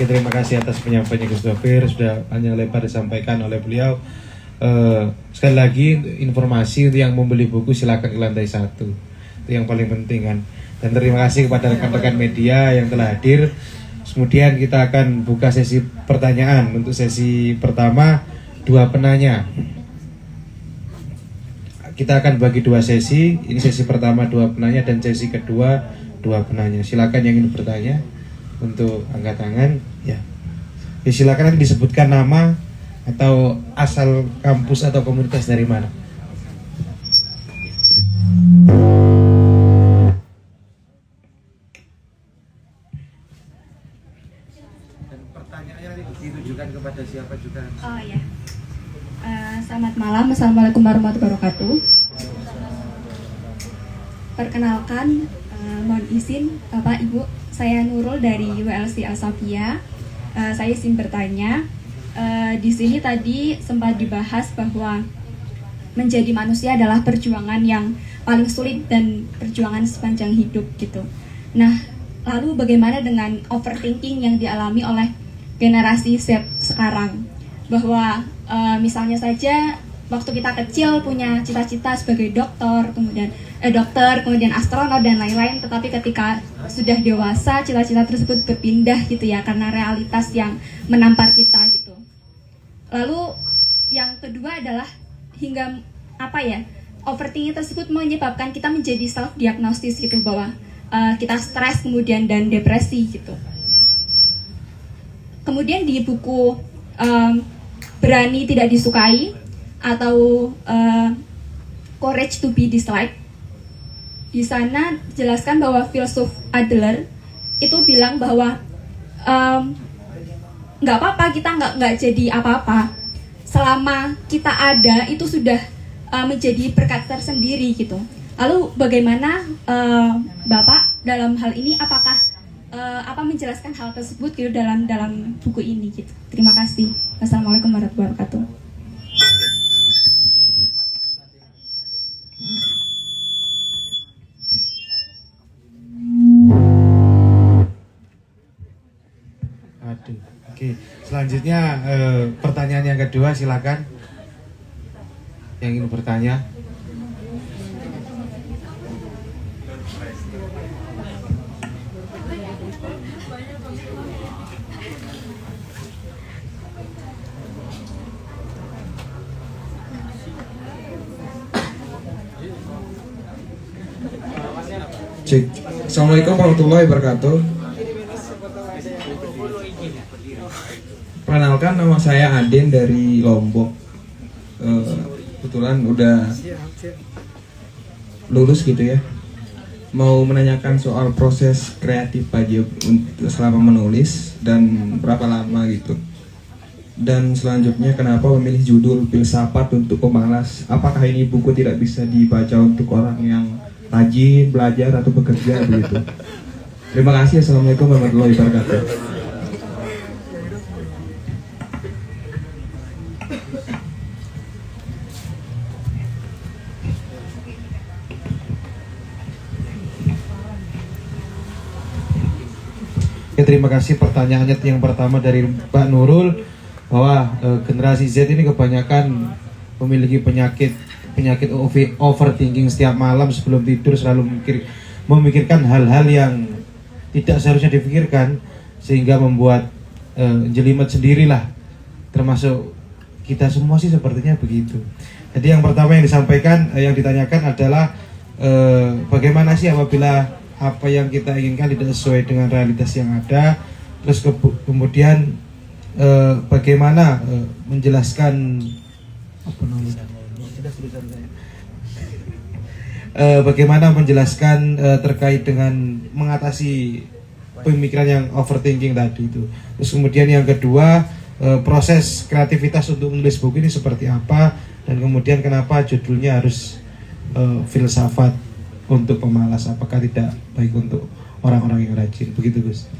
Oke, terima kasih atas penyampaiannya Gus Dovir, sudah panjang lebar disampaikan oleh beliau. Sekali lagi informasi untuk yang membeli buku silakan ke lantai 1, itu yang paling penting kan. Dan terima kasih kepada rekan-rekan media yang telah hadir. Kemudian kita akan buka sesi pertanyaan. Untuk sesi pertama 2 penanya. Kita akan bagi 2 sesi. Ini sesi pertama 2 penanya dan sesi kedua 2 penanya. Silakan yang ingin bertanya untuk angkat tangan ya. Silakan nanti disebutkan nama atau asal kampus atau komunitas dari mana. Dan pertanyaannya nanti ditujukan kepada siapa juga. Oh ya. Selamat malam, assalamualaikum warahmatullahi wabarakatuh. Perkenalkan, mohon izin Bapak Ibu, saya Nurul dari WLC Asafia. Saya izin bertanya. Di sini tadi sempat dibahas bahwa menjadi manusia adalah perjuangan yang paling sulit dan perjuangan sepanjang hidup gitu. Nah, lalu bagaimana dengan overthinking yang dialami oleh generasi Z sekarang? Bahwa misalnya saja waktu kita kecil punya cita-cita sebagai dokter, kemudian astronot dan lain-lain, tetapi ketika sudah dewasa cita-cita tersebut berpindah gitu ya karena realitas yang menampar kita gitu. Lalu yang kedua adalah hingga overthinking tersebut menyebabkan kita menjadi self diagnosis gitu bahwa kita stres kemudian dan depresi gitu. Kemudian di buku Berani Tidak Disukai atau Courage to be Disliked, di sana dijelaskan bahwa filsuf Adler itu bilang bahwa nggak apa-apa kita nggak jadi apa-apa selama kita ada itu sudah menjadi berkat tersendiri gitu. Lalu bagaimana Bapak dalam hal ini apakah menjelaskan hal tersebut gitu dalam buku ini gitu. Terima kasih. Wassalamualaikum warahmatullahi wabarakatuh. Oke, selanjutnya pertanyaan yang kedua silakan yang ingin bertanya. Cek. Assalamualaikum warahmatullahi wabarakatuh. Perkenalkan, nama saya Aden dari Lombok. Kebetulan udah lulus gitu ya. Mau menanyakan soal proses kreatif aja selama menulis dan berapa lama gitu. Dan selanjutnya kenapa memilih judul Filsafat untuk Pemalas? Apakah ini buku tidak bisa dibaca untuk orang yang rajin belajar atau bekerja begitu? Terima kasih. Assalamualaikum warahmatullahi wabarakatuh. Terima kasih. Pertanyaannya yang pertama dari Pak Nurul bahwa generasi Z ini kebanyakan memiliki penyakit overthinking. Setiap malam sebelum tidur selalu memikirkan hal-hal yang tidak seharusnya dipikirkan, sehingga membuat jelimet sendirilah, termasuk kita semua sih sepertinya begitu. Jadi yang pertama yang disampaikan, yang ditanyakan adalah bagaimana sih apabila apa yang kita inginkan tidak sesuai dengan realitas yang ada. Terus kemudian bagaimana menjelaskan bagaimana menjelaskan terkait dengan mengatasi pemikiran yang overthinking tadi itu. Terus kemudian yang kedua, proses kreativitas untuk menulis buku ini seperti apa, dan kemudian kenapa judulnya harus filsafat untuk pemalas, apakah tidak baik untuk orang-orang yang rajin, begitu Gus?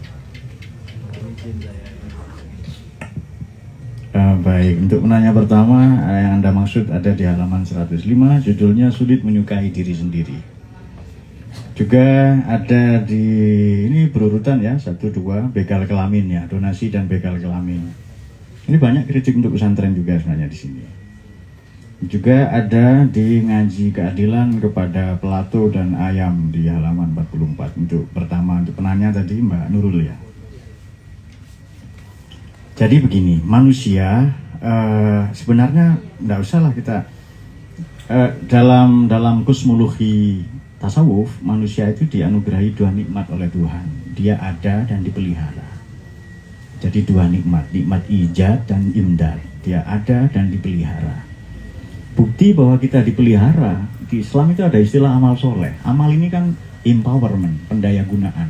Baik, untuk penanya pertama yang Anda maksud ada di halaman 105, judulnya Sulit Menyukai Diri Sendiri. Juga ada di ini berurutan ya, 1, 2 begal kelamin ya, donasi dan begal kelamin. Ini banyak kritik untuk pesantren juga sebenarnya di sini. Juga ada di ngaji keadilan kepada Pelato dan Ayam di halaman 44. Untuk pertama, untuk penanya tadi Mbak Nurul ya. Jadi begini, manusia sebenarnya tidak usahlah kita dalam kosmologi tasawuf, manusia itu dianugerahi 2 nikmat oleh Tuhan. Dia ada dan dipelihara. Jadi 2 nikmat, nikmat ijad dan imdad. Dia ada dan dipelihara. Bukti bahwa kita dipelihara, di Islam itu ada istilah amal soleh. Amal ini kan empowerment, pendaya gunaan.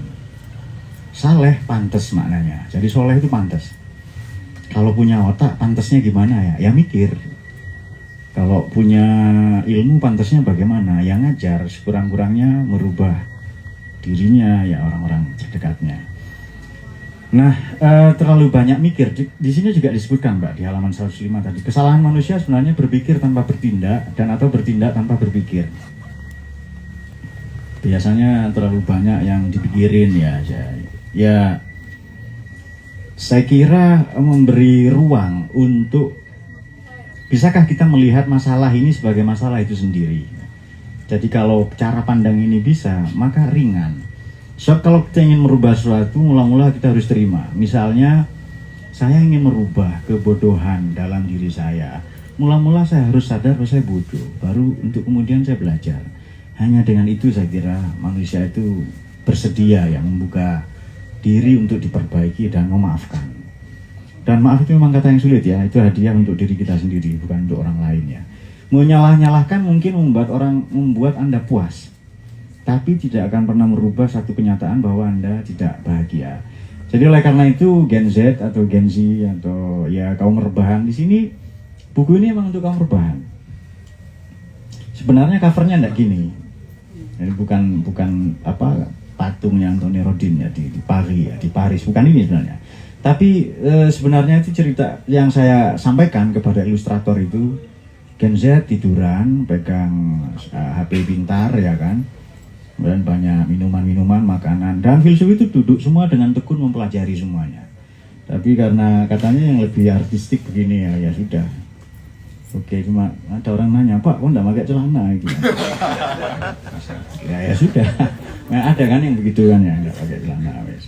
Saleh pantas maknanya, jadi soleh itu pantas. Kalau punya otak, pantasnya gimana ya? Ya mikir. Kalau punya ilmu, pantasnya bagaimana? Ya ngajar, sekurang-kurangnya merubah dirinya, ya orang-orang terdekatnya. Nah, terlalu banyak mikir. Di sini juga disebutkan, Mbak, di halaman 105 tadi. Kesalahan manusia sebenarnya berpikir tanpa bertindak, dan atau bertindak tanpa berpikir. Biasanya terlalu banyak yang dipikirin ya. Ya, saya kira memberi ruang untuk bisakah kita melihat masalah ini sebagai masalah itu sendiri. Jadi kalau cara pandang ini bisa, maka ringan. So, kalau kita ingin merubah sesuatu, mula-mula kita harus terima. Misalnya, saya ingin merubah kebodohan dalam diri saya. Mula-mula saya harus sadar bahwa saya bodoh. Baru untuk kemudian saya belajar. Hanya dengan itu saya kira manusia itu bersedia ya membuka diri untuk diperbaiki dan memaafkan. Dan maaf itu memang kata yang sulit ya, itu hadiah untuk diri kita sendiri, bukan untuk orang lain ya. Menyalah-nyalahkan mungkin membuat Anda puas, tapi tidak akan pernah merubah satu kenyataan bahwa Anda tidak bahagia. Jadi oleh karena itu Gen Z atau Gen Z atau ya kaum rebahan di sini, buku ini memang untuk kaum rebahan. Sebenarnya covernya enggak gini. Ini bukan apa patungnya Anthony Rodin ya di Paris ya, di Paris, bukan ini sebenarnya. Tapi sebenarnya itu cerita yang saya sampaikan kepada ilustrator itu, Gen Z tiduran, pegang HP pintar ya kan, dan banyak minuman-minuman, makanan, dan filsuf itu duduk semua dengan tekun mempelajari semuanya. Tapi karena katanya yang lebih artistik begini ya sudah. Oke, cuma ada orang nanya, Pak, kok enggak pakai celana gitu. Ya sudah. Nah, ada kan yang begitu kan ya, enggak pakai celana wes.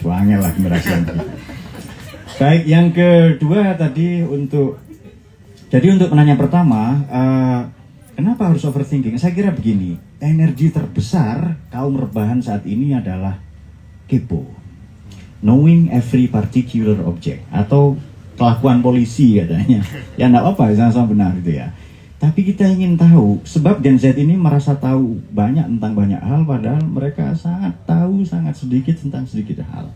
Suangnya lah merasa gitu. Baik, yang kedua tadi untuk penanya pertama, kenapa harus overthinking? Saya kira begini, energi terbesar kaum rebahan saat ini adalah kepo. Knowing every particular object atau kelakuan polisi katanya. Ya enggak apa-apa, sama-sama benar gitu ya. Tapi kita ingin tahu, sebab Gen Z ini merasa tahu banyak tentang banyak hal, padahal mereka sangat tahu sangat sedikit tentang sedikit hal.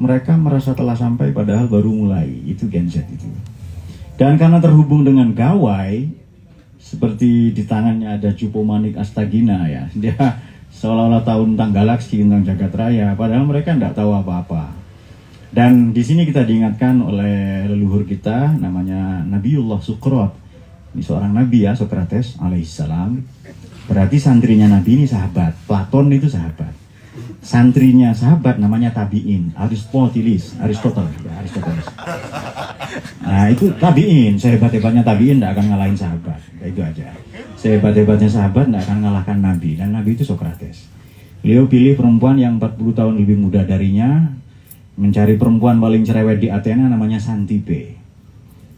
Mereka merasa telah sampai padahal baru mulai, itu Gen Z itu. Dan karena terhubung dengan gawai, seperti di tangannya ada Jupo Manik Astagina ya, dia seolah-olah tahu tentang galaksi, tentang jagat raya, padahal mereka tidak tahu apa-apa. Dan di sini kita diingatkan oleh leluhur kita, namanya Nabiullah Sukrat. Ini seorang nabi ya, Sokrates alaihissalam. Berarti santrinya nabi ini sahabat. Platon itu sahabat. Santrinya sahabat namanya tabiin, Aristoteles. Nah itu tabiin, sehebat-hebatnya tabiin tidak akan ngalahin sahabat. Itu aja. Sehebat-hebatnya sahabat tidak akan ngalahkan nabi. Dan nabi itu Sokrates. Beliau pilih perempuan yang 40 tahun lebih muda darinya, mencari perempuan paling cerewet di Athena namanya Santipe.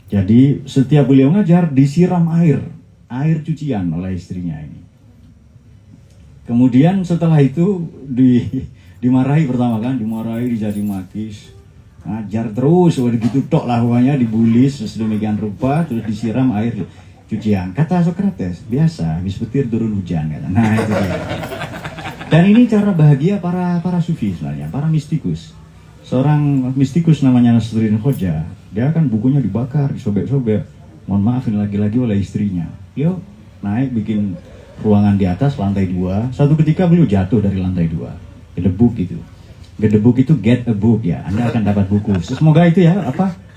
Jadi setiap beliau ngajar disiram air cucian oleh istrinya ini. Kemudian setelah itu dimarahi pertama kan, dimarahi, dicaci maki, ngajar terus, begitu tok lah pokoknya, dibulis sedemikian rupa, terus disiram air cucian. Kata Sokrates, biasa, habis petir turun hujan kata. Nah itu dia. Dan ini cara bahagia para sufi sebenarnya, para mistikus. Seorang mistikus namanya Nasruddin Hoja, dia kan bukunya dibakar, disobek-sobek. Mohon maaf ini lagi-lagi oleh istrinya. Beliau naik bikin ruangan di atas lantai 2. Suatu ketika beliau jatuh dari lantai 2. Gedebuk itu. Gedebuk itu get a book ya. Anda akan dapat buku. Semoga itu ya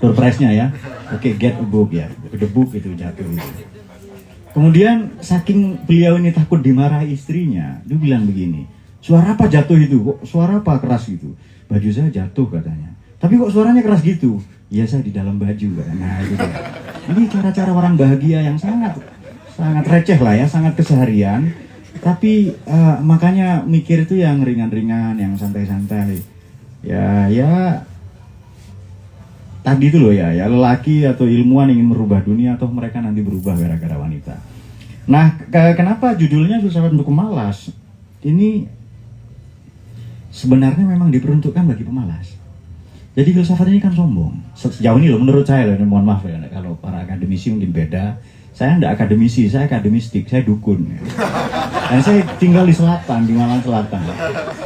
door prize-nya ya. Oke, get a book ya. Gedebuk itu jatuh itu. Kemudian saking beliau ini takut dimarahi istrinya, dia bilang begini, suara apa jatuh itu? Kok suara apa keras gitu? Baju saya jatuh katanya. Tapi kok suaranya keras gitu? Iya, saya di dalam baju katanya. Nah, itu dia. Ini cara-cara orang bahagia yang sangat receh lah ya, sangat keseharian. Tapi makanya mikir itu yang ringan-ringan, yang santai-santai. Ya tadi itu loh ya lelaki atau ilmuwan ingin merubah dunia atau mereka nanti berubah gara-gara wanita. Nah, kenapa judulnya Filsafat untuk Pemalas? Ini sebenarnya memang diperuntukkan bagi pemalas. Jadi filsafat ini kan sombong. Sejauh ini loh menurut saya loh, mohon maaf ya kalau para akademisi mungkin beda. Saya enggak akademisi, saya akademistik, saya dukun. Dan saya tinggal di selatan, di Malang Selatan.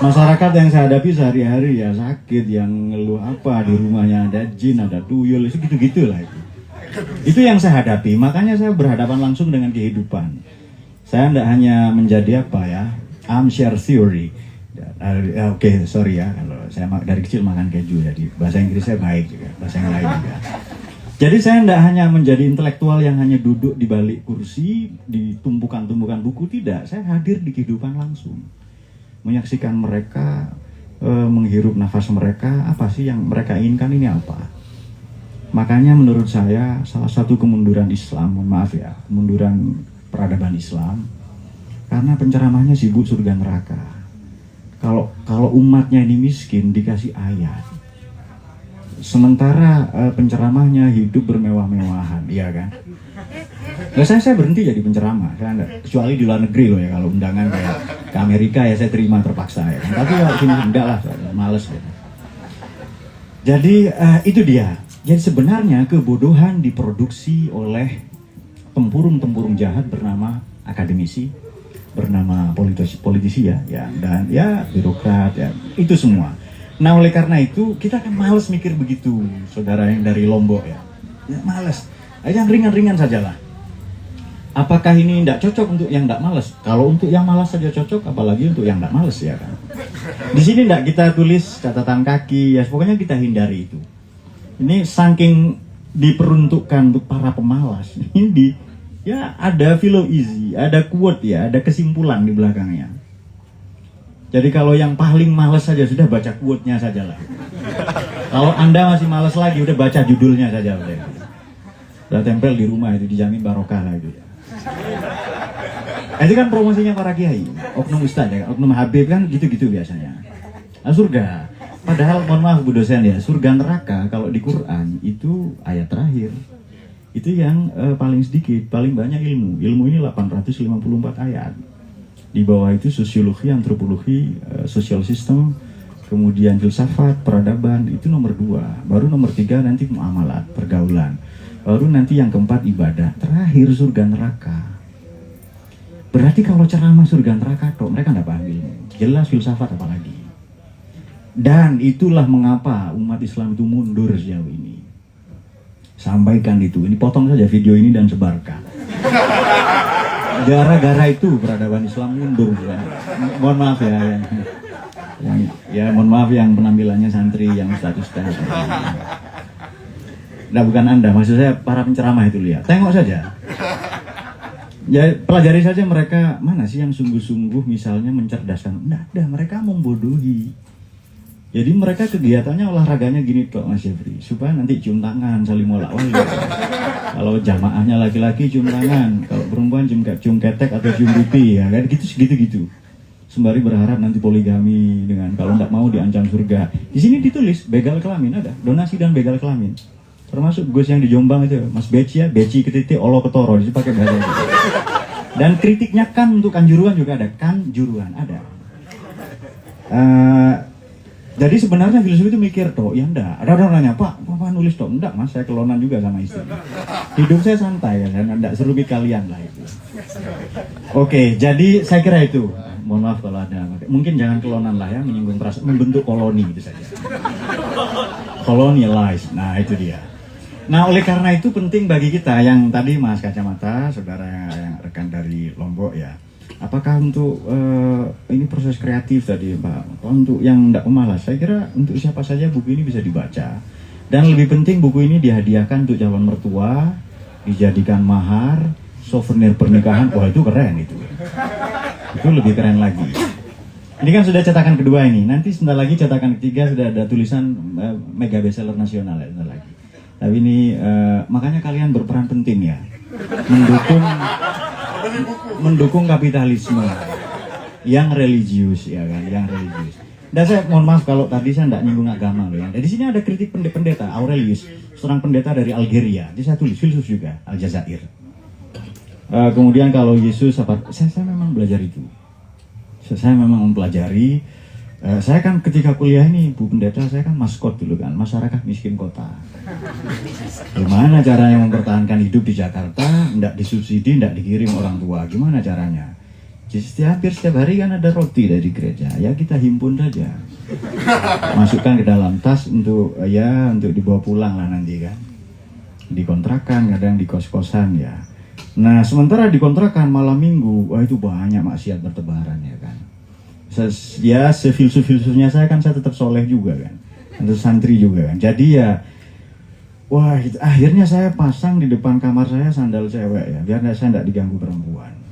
Masyarakat yang saya hadapi sehari-hari ya sakit, yang ngeluh apa, di rumahnya ada jin, ada tuyul, itu gitu-gitu lah itu. Itu yang saya hadapi, makanya saya berhadapan langsung dengan kehidupan. Saya enggak hanya menjadi apa ya, armchair theory. Oke, sorry ya, kalau saya dari kecil makan keju, jadi bahasa Inggris saya baik juga, bahasa yang lain juga. Jadi saya tidak hanya menjadi intelektual yang hanya duduk di balik kursi, di tumpukan-tumpukan buku, tidak. Saya hadir di kehidupan langsung. Menyaksikan mereka, menghirup nafas mereka, apa sih yang mereka inginkan ini apa. Makanya menurut saya, salah satu kemunduran Islam, mohon maaf ya, kemunduran peradaban Islam, karena penceramahnya sibuk surga neraka. Kalau umatnya ini miskin, dikasih ayat. Sementara penceramahnya hidup bermewah-mewahan, iya kan? Nah, saya berhenti jadi penceramah, saya enggak, kecuali di luar negeri loh ya, kalau undangan kayak ke Amerika ya saya terima terpaksa ya. Tapi kalau sini enggak lah, males gitu. Jadi itu dia. Jadi sebenarnya kebodohan diproduksi oleh tempurung-tempurung jahat bernama akademisi, bernama politisi ya, dan ya birokrat ya, itu semua. Nah oleh karena itu kita kan males mikir begitu, saudara yang dari Lombok ya males, yang ringan-ringan sajalah. Apakah ini tidak cocok untuk yang tidak malas? Kalau untuk yang malas saja cocok, apalagi untuk yang tidak malas ya kan. Di sini tidak kita tulis catatan kaki ya, pokoknya kita hindari itu. Ini saking diperuntukkan untuk para pemalas. Ini ya ada philo easy, ada quote ya, ada kesimpulan di belakangnya. Jadi kalau yang paling malas saja sudah baca quote-nya saja lah. Kalau Anda masih malas lagi, udah baca judulnya saja. Udah tempel di rumah itu, dijamin barokah lah itu. Itu kan promosinya para kiai, oknum ustaz ya, oknum habib kan gitu-gitu biasanya. Nah, surga. Padahal mohon maaf Bu dosen ya, surga neraka kalau di Quran itu ayat terakhir. Itu yang paling sedikit, paling banyak ilmu. Ilmu ini 854 ayat. Di bawah itu sosiologi, antropologi, social system, kemudian filsafat, peradaban, itu nomor 2. Baru nomor 3 nanti muamalat, pergaulan. Baru nanti yang keempat ibadah. Terakhir surga neraka. Berarti kalau ceramah surga neraka toh mereka nggak paham ilmu. Jelas filsafat apalagi. Dan itulah mengapa umat Islam itu mundur sejauh ini. Sampaikan itu. Ini potong saja video ini dan sebarkan. Gara-gara itu peradaban Islam mundur ya. Mohon maaf ya mohon maaf yang penampilannya santri yang ustaz-ustaz. Nah bukan Anda, maksud saya para penceramah itu lihat. Tengok saja. Ya pelajari saja mereka mana sih yang sungguh-sungguh misalnya mencerdaskan. Nggak ada, mereka membodohi. Jadi mereka kegiatannya olahraganya gini kok Mas Jeffrey, supaya nanti cium tangan, saling molak-wali. Kalau jamaahnya laki-laki cium tangan, kalau perempuan cium ketek atau cium pipi ya kan gitu. Sembari berharap nanti poligami dengan kalau nggak mau diancam surga. Di sini ditulis begal kelamin ada, donasi dan begal kelamin. Termasuk Gus yang di Jombang itu, Mas Beci ya, Beci ketitik olo ketoro, itu pakai bahasa itu. Dan kritiknya kan untuk kanjuruan juga ada, kanjuruan ada. Jadi sebenarnya filsuf itu mikir toh, ya enggak. Ada orang nanya, Pak, apa nulis toh? Enggak mas, saya kelonan juga sama istri. Hidup saya santai ya, saya enggak serumit kalian lah itu. Oke, jadi saya kira itu. Mohon maaf kalau ada. Mungkin jangan kelonan lah ya, menyinggung perasaan, membentuk koloni itu saja. Colonialize, nah itu dia. Nah oleh karena itu penting bagi kita yang tadi Mas Kacamata, saudara yang rekan dari Lombok ya. Apakah untuk ini proses kreatif tadi Pak, untuk yang tidak pemalas, saya kira untuk siapa saja buku ini bisa dibaca. Dan lebih penting buku ini dihadiahkan untuk calon mertua, dijadikan mahar, souvenir pernikahan, wah itu keren itu lebih keren lagi. Ini kan sudah cetakan kedua ini, nanti sebentar lagi cetakan ketiga sudah ada tulisan mega bestseller nasional ya, sebentar lagi. Tapi ini makanya kalian berperan penting ya, mendukung kapitalisme yang religius ya kan, yang religius. Dan saya mohon maaf kalau tadi saya tidak nyinggung agama loh ya. Di sini ada kritik pendeta Aurelius, seorang pendeta dari Algeria. Jadi saya tulis filsuf juga, Aljazair. Kemudian kalau Yesus apa? Saya memang belajar itu. Saya memang mempelajari. Saya kan ketika kuliah ini, Bu Pendeta, saya kan maskot dulu kan, masyarakat miskin kota. Gimana caranya mempertahankan hidup di Jakarta? Tidak disubsidi, tidak dikirim orang tua. Gimana caranya? Hampir setiap hari kan ada roti dari gereja, ya kita himpun saja, masukkan ke dalam tas untuk dibawa pulang lah nanti kan, dikontrakan, kadang di kos-kosan ya. Nah sementara dikontrakan malam minggu, wah itu banyak maksiat bertebaran ya kan. Ya sefilsuf-filsufnya saya kan, saya tetap soleh juga kan, untuk santri juga kan. Jadi ya, wah akhirnya saya pasang di depan kamar saya sandal cewek ya, biar saya tidak diganggu perempuan.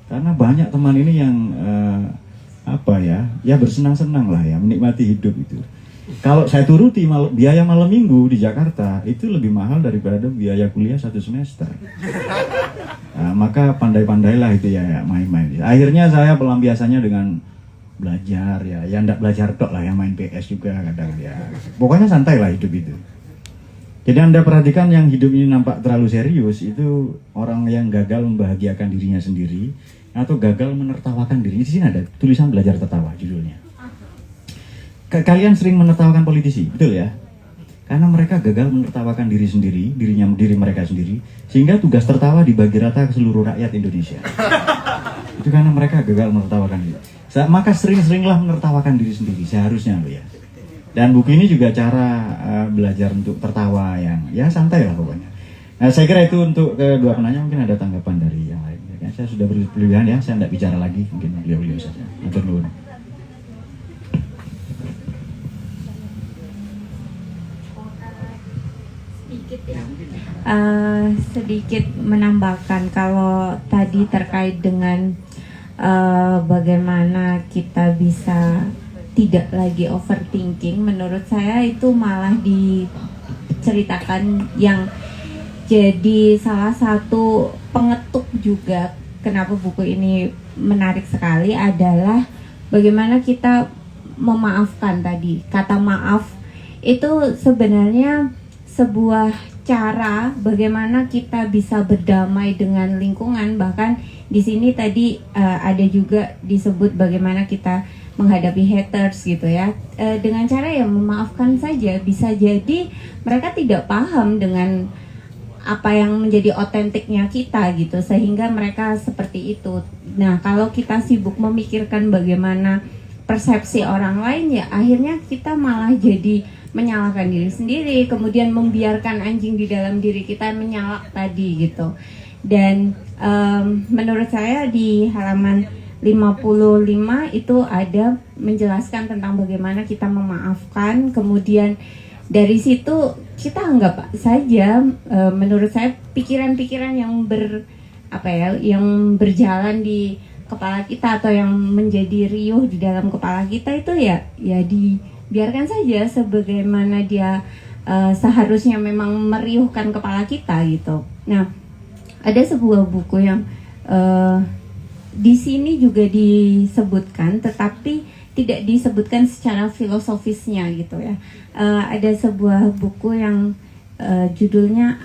Karena banyak teman ini yang bersenang-senang lah ya, menikmati hidup itu. Kalau saya turuti biaya malam minggu di Jakarta itu lebih mahal daripada biaya kuliah 1 semester. Nah, maka pandai-pandailah itu ya main-main. Akhirnya saya pelampiasannya dengan belajar ya, yang tidak belajar tok lah, yang main PS juga kadang ya. Pokoknya santai lah hidup itu. Jadi Anda perhatikan yang hidup ini nampak terlalu serius, itu orang yang gagal membahagiakan dirinya sendiri atau gagal menertawakan dirinya. Di sini ada tulisan belajar tertawa judulnya. Kalian sering menertawakan politisi, betul ya? Karena mereka gagal menertawakan diri mereka sendiri, sehingga tugas tertawa dibagi rata ke seluruh rakyat Indonesia. Itu karena mereka gagal menertawakan diri. Maka sering-seringlah menertawakan diri sendiri, seharusnya loh ya. Dan buku ini juga cara belajar untuk tertawa yang ya santai lah pokoknya. Nah saya kira itu untuk kedua penanya, mungkin ada tanggapan dari yang lain. Ya, saya sudah berlebihan ya, saya tidak bicara lagi, mungkin beliau saja. Matur nuwun. Sedikit menambahkan kalau tadi terkait dengan bagaimana kita bisa tidak lagi overthinking, menurut saya itu malah diceritakan yang jadi salah satu pengetuk juga kenapa buku ini menarik sekali adalah bagaimana kita memaafkan tadi. Kata maaf itu sebenarnya sebuah cara bagaimana kita bisa berdamai dengan lingkungan. Bahkan di sini tadi ada juga disebut bagaimana kita menghadapi haters gitu ya, dengan cara yang memaafkan saja. Bisa jadi mereka tidak paham dengan apa yang menjadi otentiknya kita gitu, sehingga mereka seperti itu. Nah kalau kita sibuk memikirkan bagaimana persepsi orang lain, ya akhirnya kita malah jadi menyalahkan diri sendiri, kemudian membiarkan anjing di dalam diri kita menyalak tadi gitu. Dan menurut saya di halaman 55 itu ada menjelaskan tentang bagaimana kita memaafkan, kemudian dari situ kita anggap saja menurut saya pikiran-pikiran yang yang berjalan di kepala kita atau yang menjadi riuh di dalam kepala kita itu ya dibiarkan saja sebagaimana dia seharusnya memang meriuhkan kepala kita gitu. Nah, ada sebuah buku yang di sini juga disebutkan, tetapi tidak disebutkan secara filosofisnya gitu ya. Ada sebuah buku yang judulnya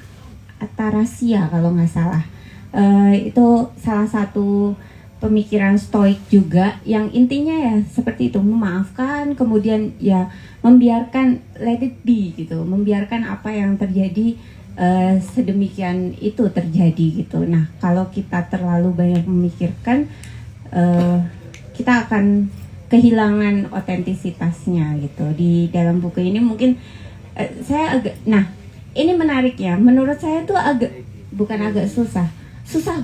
Atarasia kalau nggak salah. Itu salah satu pemikiran stoik juga yang intinya ya seperti itu, memaafkan, kemudian ya membiarkan, let it be gitu, membiarkan apa yang terjadi sedemikian itu terjadi gitu. Nah kalau kita terlalu banyak memikirkan, kita akan kehilangan otentisitasnya gitu. Di dalam buku ini mungkin saya agak, nah ini menarik ya, menurut saya tuh bukan agak susah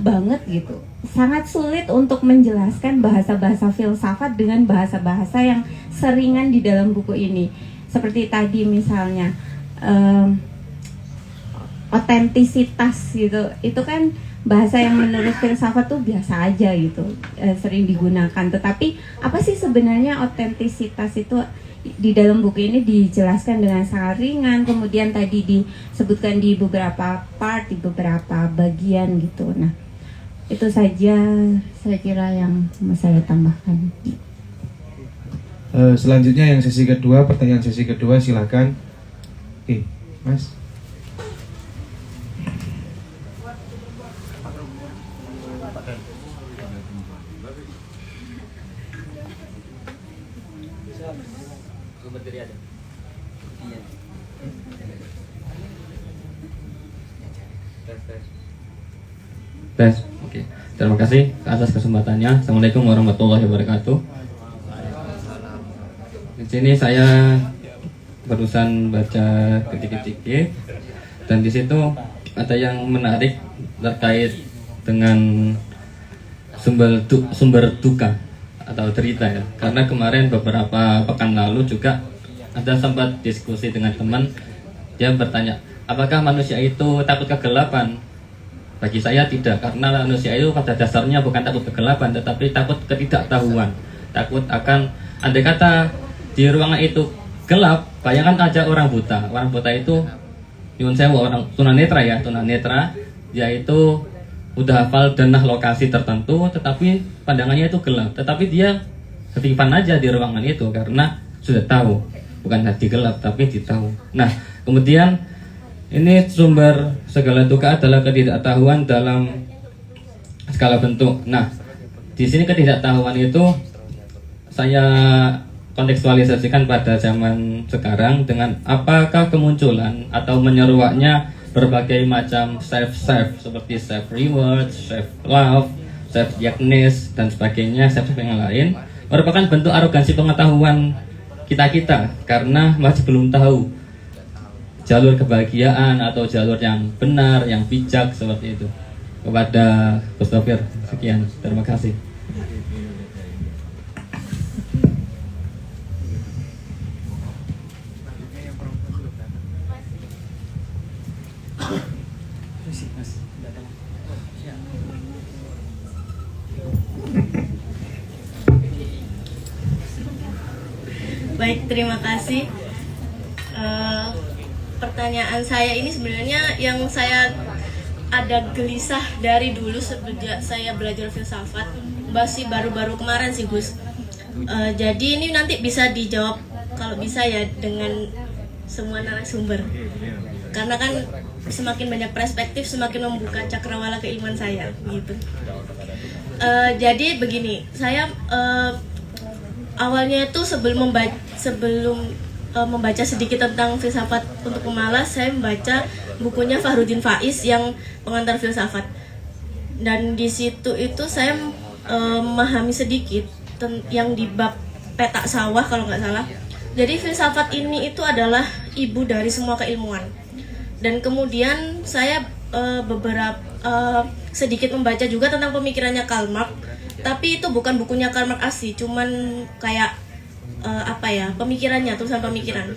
banget gitu, sangat sulit untuk menjelaskan bahasa-bahasa filsafat dengan bahasa-bahasa yang seringan di dalam buku ini. Seperti tadi misalnya otentisitas gitu, itu kan bahasa yang menurut filsafat tuh biasa aja gitu, sering digunakan. Tetapi apa sih sebenarnya otentisitas itu? Di dalam buku ini dijelaskan dengan sangat ringan, kemudian tadi disebutkan di beberapa part, di beberapa bagian gitu. Nah, itu saja saya kira yang mau saya tambahkan. Selanjutnya yang sesi kedua, pertanyaan sesi kedua silakan. Oke, Mas. Tes, oke. Terima kasih atas kesempatannya. Assalamualaikum warahmatullahi wabarakatuh. Di sini saya barusan baca ketik-ketik dan di situ ada yang menarik terkait dengan sumber duka atau cerita ya. Karena kemarin beberapa pekan lalu juga ada sempat diskusi dengan teman, dia bertanya, apakah manusia itu takut kegelapan? Bagi saya tidak, karena manusia itu pada dasarnya bukan takut kegelapan, tetapi takut ketidaktahuan. Takut akan, andai kata di ruangan itu gelap, bayangkan aja orang buta. Orang buta itu, nyuwun sewu, orang tunanetra ya, tunanetra, yaitu udah hafal denah lokasi tertentu, tetapi pandangannya itu gelap. Tetapi dia ketipan aja di ruangan itu, karena sudah tahu, bukan hati gelap, tapi ditahu. Nah, kemudian ini sumber segala duka adalah ketidaktahuan dalam skala bentuk. Nah, di sini ketidaktahuan itu saya kontekstualisasikan pada zaman sekarang dengan apakah kemunculan atau menyeruaknya berbagai macam self-serve seperti self-reward, self-love, self-diagnosis, dan sebagainya, self-serve yang lain merupakan bentuk arogansi pengetahuan kita karena masih belum tahu jalur kebahagiaan atau jalur yang benar, yang bijak seperti itu. Kepada Gus Topir, sekian. Terima kasih. Baik, terima kasih. Pertanyaan saya ini sebenarnya yang saya ada gelisah dari dulu sejak saya belajar filsafat, masih baru-baru kemarin sih Gus. Jadi ini nanti bisa dijawab kalau bisa ya dengan semua narasumber. Karena kan semakin banyak perspektif semakin membuka cakrawala keilmuan saya gitu. Jadi begini, saya awalnya itu sebelum membaca sedikit tentang filsafat untuk pemalas, saya membaca bukunya Fahrudin Faiz yang Pengantar Filsafat. Dan di situ itu saya memahami sedikit yang di bab petak sawah kalau nggak salah. Jadi filsafat ini itu adalah ibu dari semua keilmuan. Dan kemudian saya sedikit membaca juga tentang pemikirannya Karl Marx. Tapi itu bukan bukunya Karl Marx asli, cuman kayak pemikirannya, tulisan pemikiran.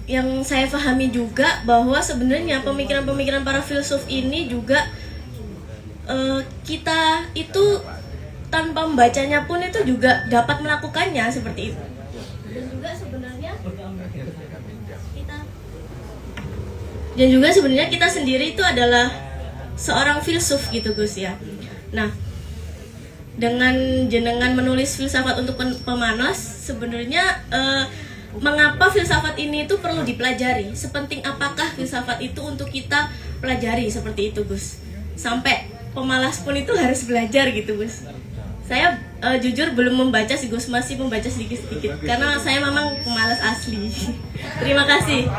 Yang saya pahami juga bahwa sebenarnya pemikiran-pemikiran para filsuf ini juga kita itu tanpa membacanya pun itu juga dapat melakukannya seperti itu. Dan juga sebenarnya kita sendiri itu adalah seorang filsuf gitu Gus ya. Nah, dengan jenengan menulis filsafat untuk pemanas, sebenarnya mengapa filsafat ini itu perlu dipelajari? Sepenting apakah filsafat itu untuk kita pelajari seperti itu Gus? Sampai pemalas pun itu harus belajar gitu Gus. Saya jujur belum membaca sih Gus, masih membaca sedikit-sedikit karena saya memang pemalas asli. Terima kasih.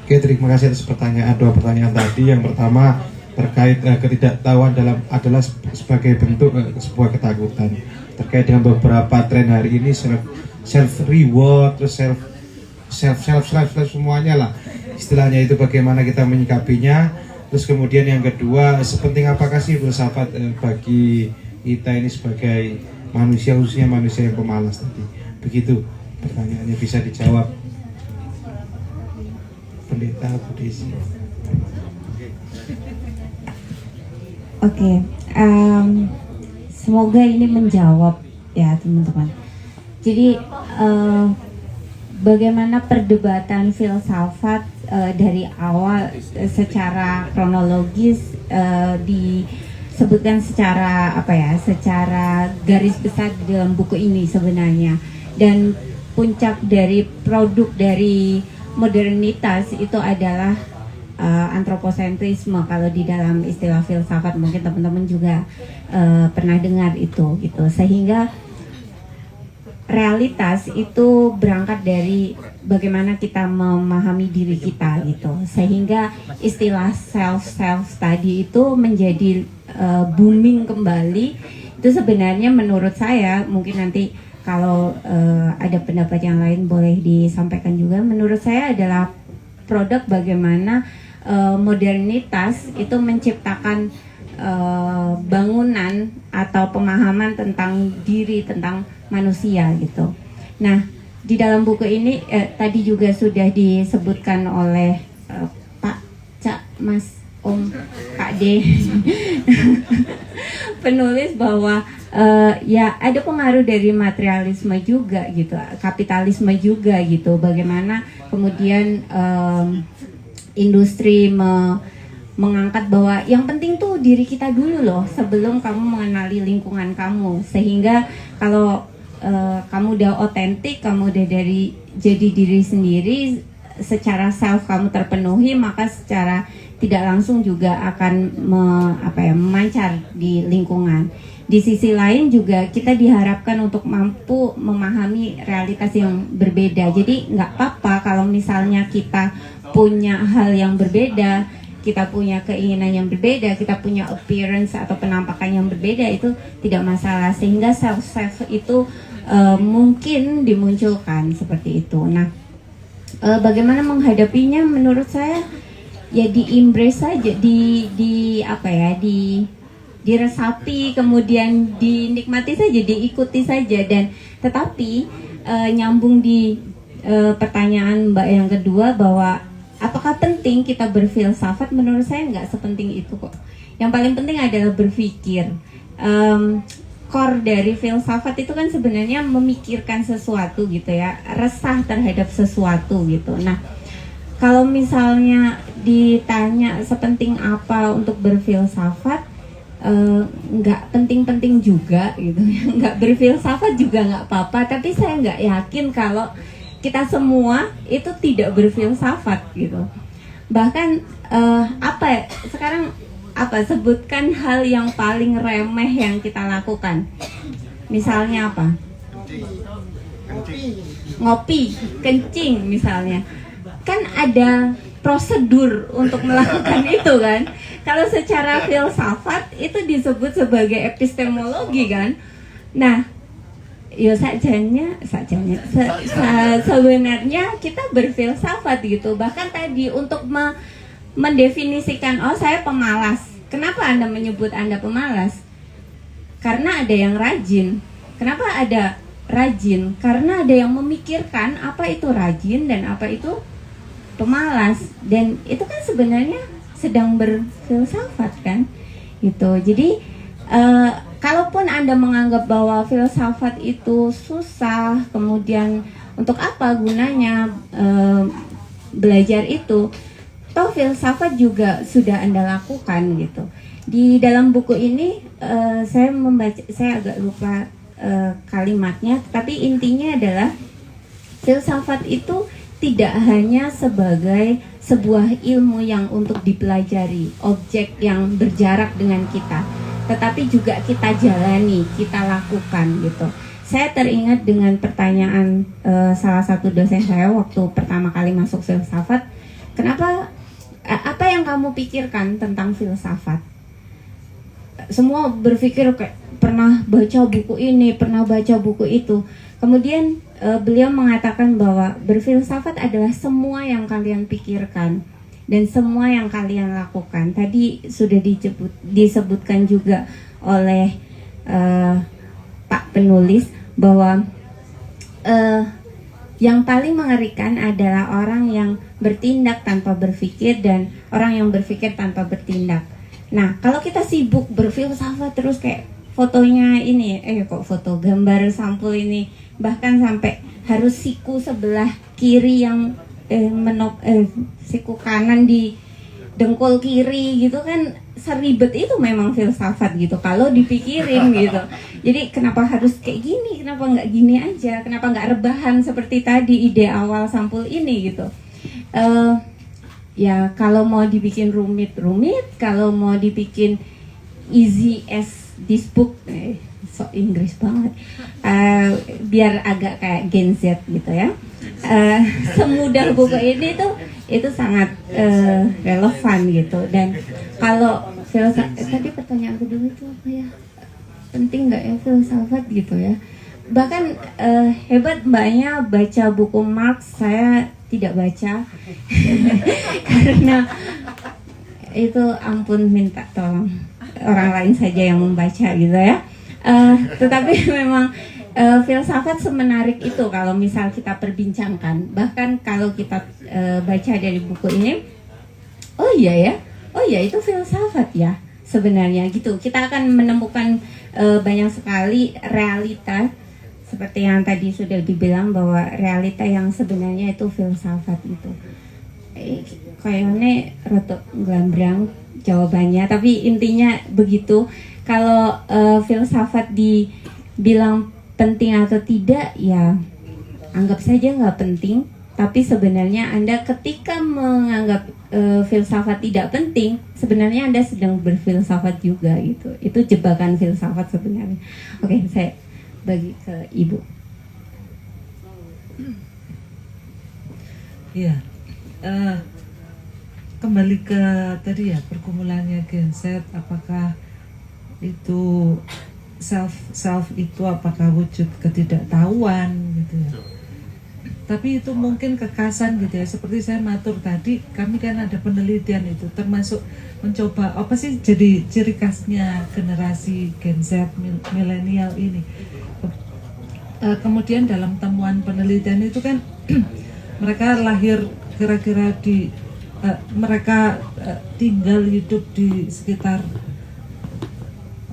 Oke, terima kasih atas dua pertanyaan tadi. Yang pertama terkait ketidaktahuan adalah sebagai bentuk sebuah ketakutan terkait dengan beberapa tren hari ini, self reward, terus self semuanya lah istilahnya itu, bagaimana kita menyikapinya. Terus kemudian yang kedua, sepenting apakah sih filsafat bagi kita ini sebagai manusia, khususnya manusia yang pemalas tadi. Begitu pertanyaannya, bisa dijawab Pendeta Bu Desi. Oke, semoga ini menjawab ya teman-teman. Jadi bagaimana perdebatan filsafat dari awal secara kronologis disebutkan secara secara garis besar di dalam buku ini sebenarnya, dan puncak dari produk dari modernitas itu adalah antroposentrisme. Kalau di dalam istilah filsafat mungkin teman-teman juga pernah dengar itu gitu, sehingga realitas itu berangkat dari bagaimana kita memahami diri kita gitu, sehingga istilah self tadi itu menjadi booming kembali. Itu sebenarnya menurut saya, mungkin nanti kalau ada pendapat yang lain boleh disampaikan juga, menurut saya adalah produk bagaimana modernitas itu menciptakan bangunan atau pemahaman tentang diri, tentang manusia gitu. Nah, di dalam buku ini tadi juga sudah disebutkan oleh Pak Cak, Mas, Om, Kak D penulis bahwa ya ada pengaruh dari materialisme juga gitu, kapitalisme juga gitu. Bagaimana kemudian industri mengangkat bahwa yang penting tuh diri kita dulu loh sebelum kamu mengenali lingkungan kamu, sehingga kalau kamu udah otentik, kamu udah jadi diri sendiri, secara self kamu terpenuhi, maka secara tidak langsung juga akan memancar di lingkungan. Di sisi lain juga kita diharapkan untuk mampu memahami realitas yang berbeda. Jadi nggak apa-apa kalau misalnya kita punya hal yang berbeda, kita punya keinginan yang berbeda, kita punya appearance atau penampakan yang berbeda, itu tidak masalah. Sehingga self itu mungkin dimunculkan seperti itu. Nah, bagaimana menghadapinya? Menurut saya ya di-embrace saja, diresapi, kemudian dinikmati saja, diikuti saja. Dan tetapi nyambung di pertanyaan Mbak yang kedua, bahwa apakah penting kita berfilsafat? Menurut saya nggak sepenting itu kok. Yang paling penting adalah berpikir. Core dari filsafat itu kan sebenarnya memikirkan sesuatu gitu ya, resah terhadap sesuatu gitu. Nah, kalau misalnya ditanya sepenting apa untuk berfilsafat, nggak penting-penting juga gitu ya. Nggak berfilsafat juga nggak apa-apa, tapi saya nggak yakin kalau kita semua itu tidak berfilsafat gitu. Bahkan sekarang sebutkan hal yang paling remeh yang kita lakukan. Misalnya apa? Ngopi, kencing misalnya. Kan ada prosedur untuk melakukan itu kan. Kalau secara filsafat itu disebut sebagai epistemologi kan. Nah, sebenarnya kita berfilsafat gitu. Bahkan tadi untuk mendefinisikan, oh saya pemalas. Kenapa Anda menyebut Anda pemalas? Karena ada yang rajin. Kenapa ada rajin? Karena ada yang memikirkan apa itu rajin dan apa itu pemalas. Dan itu kan sebenarnya sedang berfilsafat kan gitu. Jadi kalaupun Anda menganggap bahwa filsafat itu susah, kemudian untuk apa gunanya belajar itu? Toh filsafat juga sudah Anda lakukan gitu. Di dalam buku ini saya agak lupa kalimatnya, tapi intinya adalah filsafat itu tidak hanya sebagai sebuah ilmu yang untuk dipelajari, objek yang berjarak dengan kita, tetapi juga kita jalani, kita lakukan gitu. Saya teringat dengan pertanyaan salah satu dosen saya waktu pertama kali masuk filsafat, apa yang kamu pikirkan tentang filsafat? Semua berpikir kayak pernah baca buku ini, pernah baca buku itu. Kemudian beliau mengatakan bahwa berfilsafat adalah semua yang kalian pikirkan dan semua yang kalian lakukan. Tadi sudah disebutkan juga oleh Pak penulis bahwa yang paling mengerikan adalah orang yang bertindak tanpa berpikir dan orang yang berpikir tanpa bertindak. Nah, kalau kita sibuk berfilsafat terus kayak fotonya ini, kok foto gambar sampul ini, bahkan sampai harus siku sebelah kiri yang siku kanan di dengkul kiri gitu kan, seribet itu memang filsafat gitu kalau dipikirin gitu. Jadi kenapa harus kayak gini, kenapa nggak gini aja, kenapa nggak rebahan seperti tadi ide awal sampul ini gitu. Ya kalau mau dibikin rumit, kalau mau dibikin easy as this book, so Inggris banget, biar agak kayak Gen Z gitu ya. Semudah buku ini tuh itu sangat relevan gitu. Dan kalau filsafat, tadi pertanyaan kedua itu apa ya, penting nggak ya filsafat gitu ya. Bahkan hebat mbaknya baca buku Marx, saya tidak baca karena itu ampun minta tolong orang lain saja yang membaca gitu ya. Tetapi memang filsafat semenarik itu kalau misal kita perbincangkan. Bahkan kalau kita baca dari buku ini, oh iya itu filsafat ya sebenarnya gitu. Kita akan menemukan banyak sekali realita seperti yang tadi sudah dibilang bahwa realita yang sebenarnya itu filsafat itu. Kayaknya rotok gelambrang jawabannya, tapi intinya begitu. Kalau filsafat dibilang penting atau tidak, ya anggap saja nggak penting. Tapi sebenarnya Anda ketika menganggap filsafat tidak penting, sebenarnya Anda sedang berfilsafat juga gitu. Itu jebakan filsafat sebenarnya. Oke, saya bagi ke Ibu. Iya, kembali ke tadi ya, pergumulannya Gen Z, apakah itu self itu apakah wujud ketidaktahuan gitu ya. Tapi itu mungkin kekasan gitu ya, seperti saya matur tadi, kami kan ada penelitian itu termasuk mencoba apa sih jadi ciri khasnya generasi Gen Z milenial ini. Kemudian dalam temuan penelitian itu kan mereka lahir kira-kira di mereka tinggal hidup di sekitar,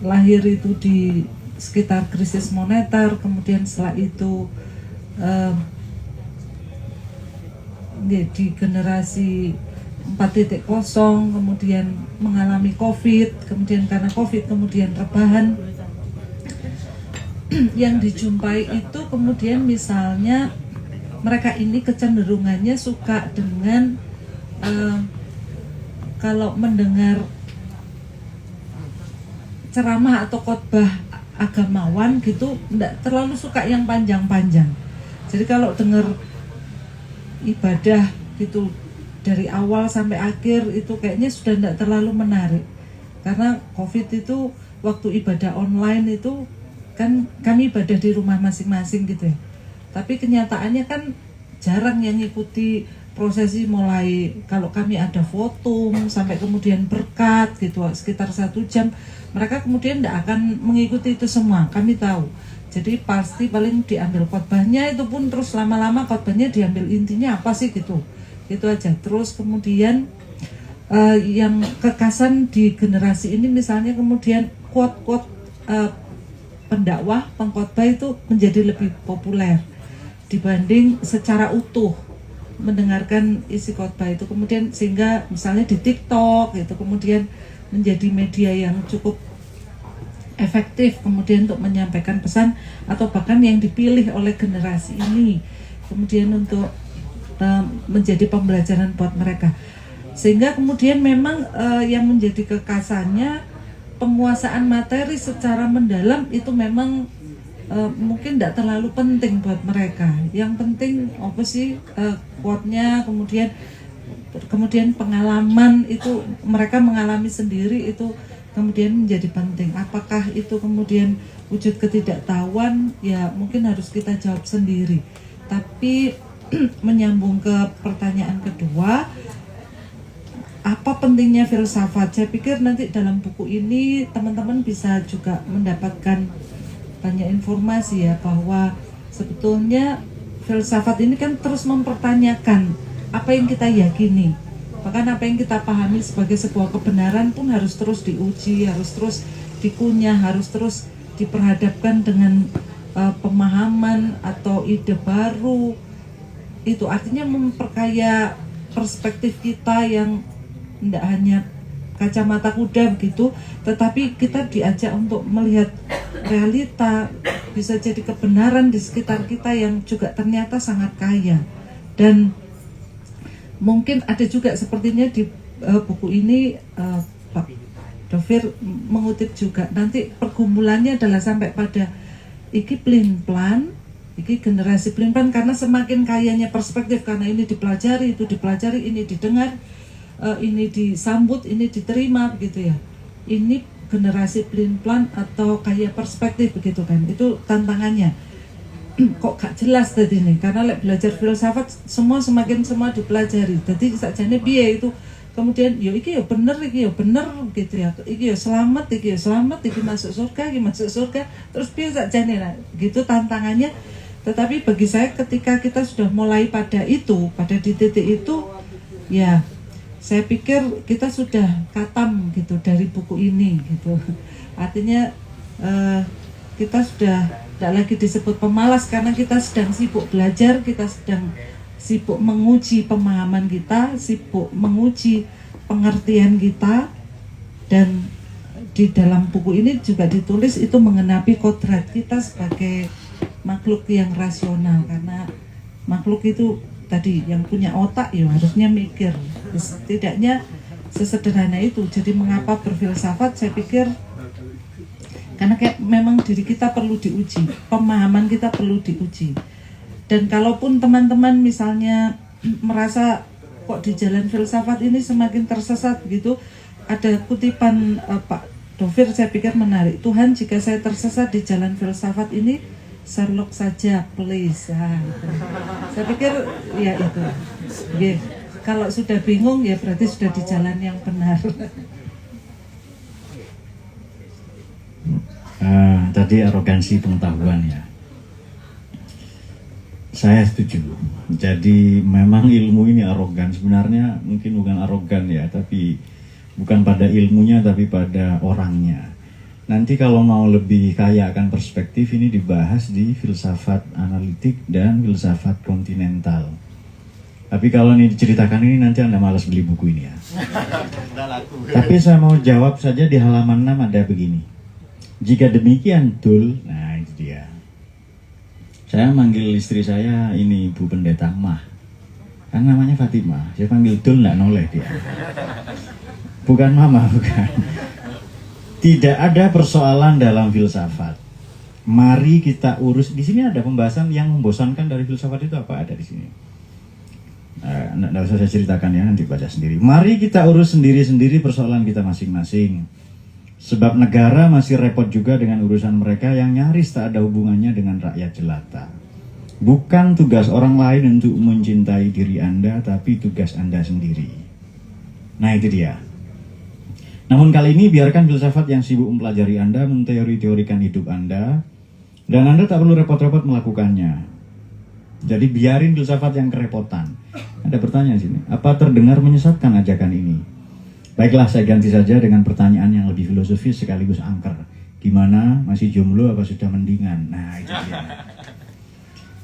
lahir itu di sekitar krisis moneter, kemudian setelah itu di generasi 4.0, kemudian mengalami COVID, kemudian karena COVID kemudian rebahan. Yang dijumpai itu kemudian misalnya mereka ini kecenderungannya suka dengan kalau mendengar ceramah atau khotbah agamawan gitu, enggak terlalu suka yang panjang-panjang. Jadi kalau dengar ibadah gitu dari awal sampai akhir itu kayaknya sudah enggak terlalu menarik. Karena COVID itu waktu ibadah online itu kan kami ibadah di rumah masing-masing gitu ya. Tapi kenyataannya kan jarang yang ngikuti prosesi, mulai kalau kami ada foto sampai kemudian berkat gitu sekitar 1 jam. Mereka kemudian tidak akan mengikuti itu semua, kami tahu. Jadi pasti paling diambil khotbahnya, itu pun terus lama-lama khotbahnya diambil intinya apa sih gitu. Gitu aja. Terus kemudian yang kekasan di generasi ini misalnya kemudian quote-quote pendakwah, pengkhotbah itu menjadi lebih populer dibanding secara utuh mendengarkan isi khotbah itu. Kemudian sehingga misalnya di TikTok gitu kemudian menjadi media yang cukup efektif kemudian untuk menyampaikan pesan, atau bahkan yang dipilih oleh generasi ini kemudian untuk menjadi pembelajaran buat mereka. Sehingga kemudian memang yang menjadi kekasannya penguasaan materi secara mendalam itu memang mungkin tidak terlalu penting buat mereka. Yang penting apa sih quote-nya, kemudian pengalaman itu mereka mengalami sendiri itu kemudian menjadi penting. Apakah itu kemudian wujud ketidaktahuan? Ya mungkin harus kita jawab sendiri. Tapi menyambung ke pertanyaan kedua, apa pentingnya filsafat? Saya pikir nanti dalam buku ini teman-teman bisa juga mendapatkan banyak informasi ya bahwa sebetulnya filsafat ini kan terus mempertanyakan apa yang kita yakini. Bahkan apa yang kita pahami sebagai sebuah kebenaran pun harus terus diuji, harus terus dikunyah, harus terus diperhadapkan dengan pemahaman atau ide baru. Itu artinya memperkaya perspektif kita yang tidak hanya kacamata kuda begitu, tetapi kita diajak untuk melihat realita, bisa jadi kebenaran di sekitar kita yang juga ternyata sangat kaya. Dan mungkin ada juga sepertinya di buku ini Pak Dovir mengutip juga, nanti pergumulannya adalah sampai pada iki pelin-pelan, iki generasi pelin-pelan, karena semakin kayanya perspektif, karena ini dipelajari, itu dipelajari, ini didengar, ini disambut, ini diterima begitu ya. Ini generasi pelin-pelan atau kaya perspektif begitu kan. Itu tantangannya. Kok gak jelas tadi nih, karena belajar filsafat semua dipelajari. Jadi sakjane piye itu kemudian yo iki yo bener gitu ya. Iki yo selamat, iki masuk surga, terus piye sakjane nah, gitu tantangannya. Tetapi bagi saya ketika kita sudah mulai pada itu, pada di titik itu ya saya pikir kita sudah katam gitu dari buku ini gitu. Artinya kita sudah tidak lagi disebut pemalas karena kita sedang sibuk belajar, kita sedang sibuk menguji pemahaman kita, sibuk menguji pengertian kita. Dan di dalam buku ini juga ditulis itu mengenapi kodrat kita sebagai makhluk yang rasional, karena makhluk itu tadi yang punya otak ya harusnya mikir. Setidaknya sesederhana itu. Jadi mengapa berfilsafat, saya pikir karena kayak memang diri kita perlu diuji, pemahaman kita perlu diuji. Dan kalaupun teman-teman misalnya merasa kok di jalan filsafat ini semakin tersesat gitu, ada kutipan Pak Dovir saya pikir menarik. Tuhan, jika saya tersesat di jalan filsafat ini, Sherlock saja please. Gitu. Saya pikir ya itu. Yeah. Kalau sudah bingung ya berarti sudah di jalan yang benar. Tadi arogansi pengetahuan ya. Saya setuju. Jadi memang ilmu ini arogan. Sebenarnya mungkin bukan arogan ya, tapi bukan pada ilmunya tapi pada orangnya. Nanti kalau mau lebih kaya akan perspektif ini dibahas di filsafat analitik dan filsafat kontinental. Tapi kalau ini diceritakan ini nanti Anda malas beli buku ini ya. Tapi saya mau jawab saja di halaman 6 ada begini. Jika demikian Tul, nah itu dia. Saya manggil istri saya ini Bu Pendeta Mah. Kan namanya Fatimah. Saya panggil Tul nggak noleh dia. Bukan Mama, bukan. Tidak ada persoalan dalam filsafat. Mari kita urus. Di sini ada pembahasan yang membosankan dari filsafat itu apa? Ada di sini. Nggak usah saya ceritakan ya, nanti baca sendiri. Mari kita urus sendiri-sendiri persoalan kita masing-masing. Sebab negara masih repot juga dengan urusan mereka yang nyaris tak ada hubungannya dengan rakyat jelata. Bukan tugas orang lain untuk mencintai diri Anda, tapi tugas Anda sendiri. Nah itu dia. Namun kali ini biarkan filsafat yang sibuk mempelajari Anda, menteori-teorikan hidup Anda, dan Anda tak perlu repot-repot melakukannya. Jadi biarin filsafat yang kerepotan. Ada pertanyaan sini, apa terdengar menyesatkan ajakan ini? Baiklah, saya ganti saja dengan pertanyaan yang lebih filosofis sekaligus angker. Gimana, masih jomblo apa sudah mendingan? Nah itu dia.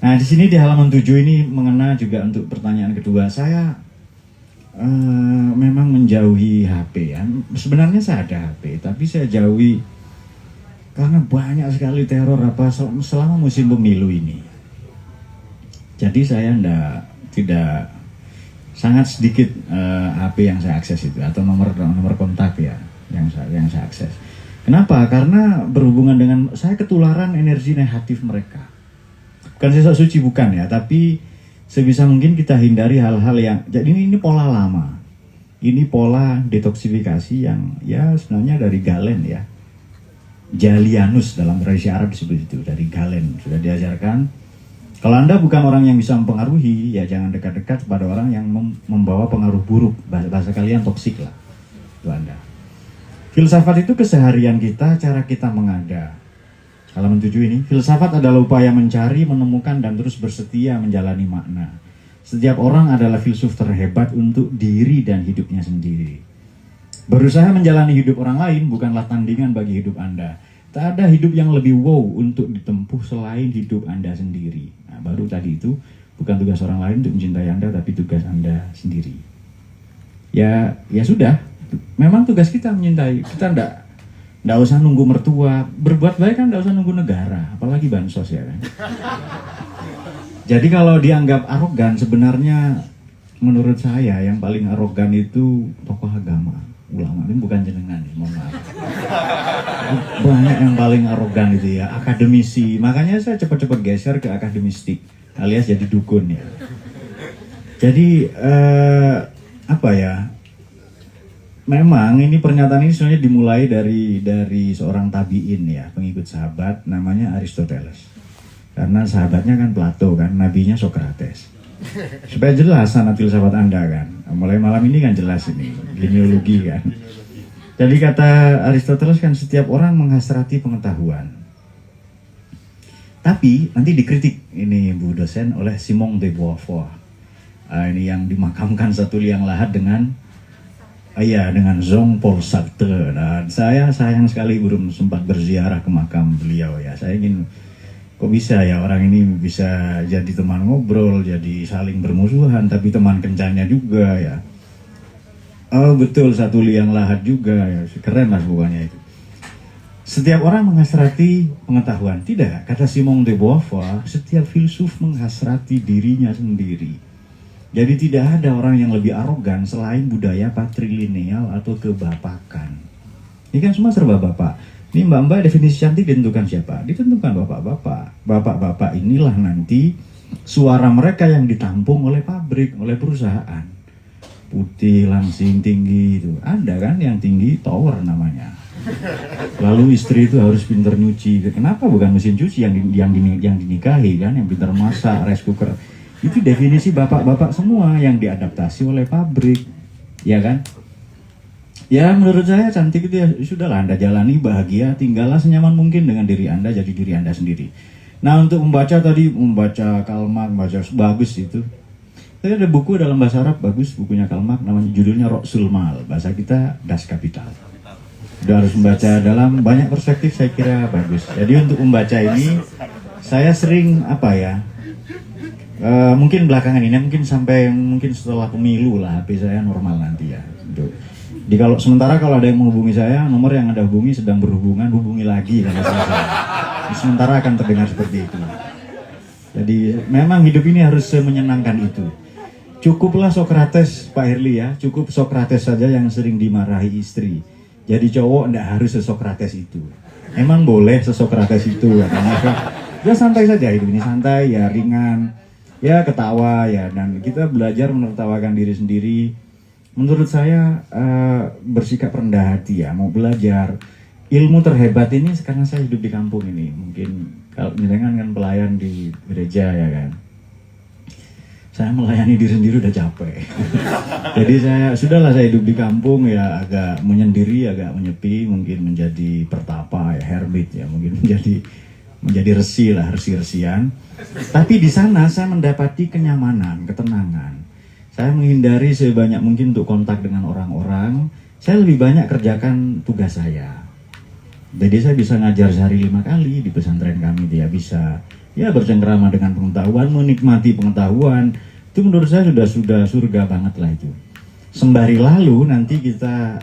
Nah di sini di halaman 7 ini mengena juga untuk pertanyaan kedua. Saya memang menjauhi HP ya. Sebenarnya saya ada HP, tapi saya jauhi karena banyak sekali teror apa selama musim pemilu ini. Jadi saya tidak sangat sedikit HP yang saya akses itu atau nomor kontak ya yang saya akses. Kenapa? Karena berhubungan dengan saya ketularan energi negatif mereka. Bukan saya sok suci bukan ya, tapi sebisa mungkin kita hindari hal-hal yang jadi ini pola lama. Ini pola detoksifikasi yang ya sebenarnya dari Galen ya. Jalianus dalam tradisi Arab disebut itu, dari Galen sudah diajarkan. Kalau Anda bukan orang yang bisa mempengaruhi, ya jangan dekat-dekat pada orang yang membawa pengaruh buruk. Bahasa kalian toksik lah. Itu Anda. Filsafat itu keseharian kita, cara kita mengada. Halaman 7 ini, filsafat adalah upaya mencari, menemukan, dan terus bersetia menjalani makna. Setiap orang adalah filsuf terhebat untuk diri dan hidupnya sendiri. Berusaha menjalani hidup orang lain bukanlah tandingan bagi hidup Anda. Tak ada hidup yang lebih wow untuk ditempuh selain hidup Anda sendiri. Nah, baru tadi itu, bukan tugas orang lain untuk mencintai Anda, tapi tugas Anda sendiri. Ya sudah, memang tugas kita mencintai. Kita nggak usah nunggu mertua. Berbuat baik kan nggak usah nunggu negara, apalagi bansos ya kan. Jadi kalau dianggap arogan, sebenarnya menurut saya yang paling arogan itu tokoh agama, ulama. Ini bukan jenengan, mohon maaf. Banyak yang paling arogan itu ya, akademisi. Makanya saya cepat-cepat geser ke akademistik, alias jadi dukun ya. Jadi apa ya? Memang ini pernyataan ini sebenarnya dimulai dari seorang tabiin ya, pengikut sahabat namanya Aristoteles. Karena sahabatnya kan Plato kan, nabinya Socrates. Supaya jelas sanad filsafat Anda kan. Mulai malam ini kan jelas ini, genealogi kan. Jadi kata Aristoteles kan setiap orang menghasrati pengetahuan. Tapi nanti dikritik ini Bu dosen oleh Simone de Beauvoir. Ini yang dimakamkan satu liang lahat dengan Jean-Paul Sartre. Dan saya sayang sekali belum sempat berziarah ke makam beliau ya. Saya ingin, kok bisa ya orang ini bisa jadi teman ngobrol, jadi saling bermusuhan, tapi teman kencannya juga ya. Oh betul, satu liang lahat juga ya, keren mas pokoknya itu. Setiap orang menghasrati pengetahuan. Tidak, kata Simone de Beauvoir, setiap filsuf menghasrati dirinya sendiri. Jadi tidak ada orang yang lebih arogan selain budaya patrilineal atau kebapakan. Ini kan semua serba bapak. Ini mbak-mbak definisi cantik ditentukan siapa? Ditentukan bapak-bapak. Bapak-bapak inilah nanti suara mereka yang ditampung oleh pabrik, oleh perusahaan. Putih, langsing, tinggi itu. Ada kan yang tinggi, tower namanya. Lalu istri itu harus pintar nyuci. Kenapa bukan mesin cuci yang dinikahi kan? Yang pintar masak, rice cooker. Itu definisi bapak-bapak semua yang diadaptasi oleh pabrik. Ya kan? Ya menurut saya cantik itu ya sudahlah Anda jalani, bahagia, tinggallah senyaman mungkin dengan diri Anda, jadi diri Anda sendiri. Nah untuk membaca Karl Marx, membaca bagus itu. Tapi ada buku dalam bahasa Arab bagus, bukunya Karl Marx, namanya judulnya Ra'sul Mal, bahasa kita Das Kapital. Sudah harus membaca dalam banyak perspektif, saya kira bagus. Jadi untuk membaca ini saya sering mungkin belakangan ini, mungkin setelah pemilu lah HP saya normal nanti ya. Jadi sementara kalau ada yang menghubungi saya, nomor yang Anda hubungi sedang berhubungan, hubungi lagi kalau saya. Sementara akan terdengar seperti itu. Jadi memang hidup ini harus menyenangkan itu. Cukuplah Socrates, Pak Herli ya, cukup Socrates saja yang sering dimarahi istri. Jadi cowok enggak harus se-Socrates itu. Emang boleh se-Socrates itu katanya. Ya santai saja hidup ini, santai ya, ringan. Ya ketawa ya, dan kita belajar menertawakan diri sendiri. Menurut saya bersikap rendah hati ya, mau belajar. Ilmu terhebat ini karena saya hidup di kampung ini. Mungkin kalau jenengan kan pelayan di gereja ya kan. Saya melayani diri sendiri udah capek. Jadi saya hidup di kampung ya, agak menyendiri, agak menyepi, mungkin menjadi pertapa ya, hermit ya, mungkin menjadi resi-resian. Tapi di sana saya mendapati kenyamanan, ketenangan. Saya menghindari sebanyak mungkin untuk kontak dengan orang-orang. Saya lebih banyak kerjakan tugas saya. Jadi saya bisa ngajar sehari 5 kali di pesantren kami. Dia bisa ya bercengkrama dengan pengetahuan, menikmati pengetahuan. Itu menurut saya sudah surga banget lah itu. Sembari lalu nanti kita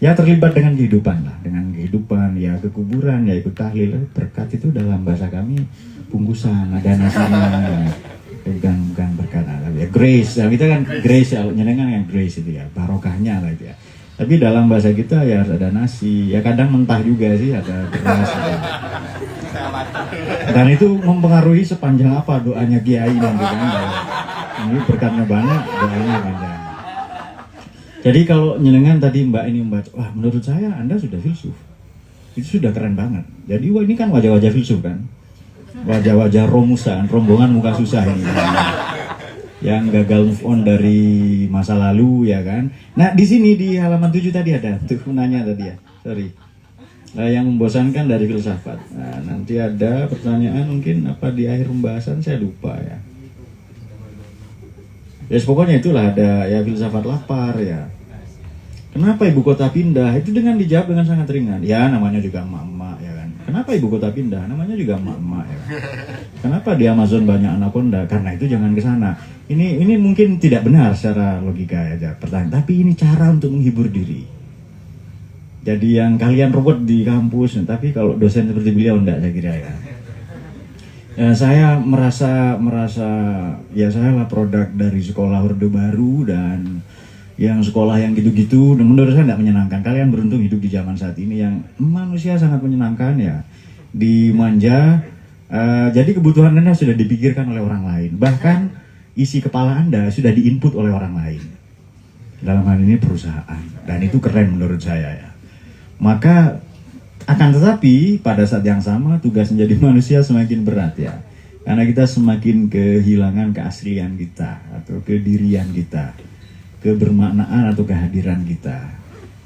ya terlibat dengan kehidupan lah, dengan kehidupan ya, ke kuburan ya, ikut tahlil. Berkat itu dalam bahasa kami bungkusan, ada nasinya. Bukan berkat tapi ya grace. Nah, kita kan grace ya, nyenengan kan grace itu ya, barokahnya lah itu ya. Tapi dalam bahasa kita ya harus ada nasi, ya kadang mentah juga sih, ada beras. Dan itu mempengaruhi sepanjang apa doanya kiai nanti kan. Ini berkatnya banyak, doanya panjang. Jadi kalau nyenengan tadi Mbak ini membaca, wah menurut saya Anda sudah filsuf. Itu sudah keren banget. Jadi wah ini kan wajah-wajah filsuf kan. Wajah-wajah romusan, rombongan muka susah ini. Yang gagal move on dari masa lalu ya kan. Nah di sini di halaman 7 tadi ada tuh nanya tadi ya. Sorry. yang membosankan dari filsafat. Nah, nanti ada pertanyaan mungkin apa di akhir pembahasan, saya lupa ya. Ya pokoknya itulah, ada ya filsafat lapar ya. Kenapa ibu kota pindah? Itu dengan dijawab dengan sangat ringan. Ya namanya juga emak-emak ya kan. Kenapa ibu kota pindah? Namanya juga emak-emak ya kan. Kenapa di Amazon banyak anaconda? Karena itu jangan ke sana. Ini mungkin tidak benar secara logika ya pertanyaan, tapi ini cara untuk menghibur diri. Jadi yang kalian ruwet di kampus, tapi kalau dosen seperti beliau enggak, saya kira ya. Saya merasa ya saya lah produk dari sekolah Orde Baru, dan yang sekolah yang gitu-gitu menurut saya tidak menyenangkan. Kalian beruntung hidup di zaman saat ini yang manusia sangat menyenangkan ya, dimanja. Jadi kebutuhan Anda sudah dipikirkan oleh orang lain, bahkan isi kepala Anda sudah diinput oleh orang lain, dalam hal ini perusahaan, dan itu keren menurut saya ya. Maka akan tetapi pada saat yang sama tugas menjadi manusia semakin berat ya, karena kita semakin kehilangan keaslian kita atau kedirian kita, kebermaknaan atau kehadiran kita.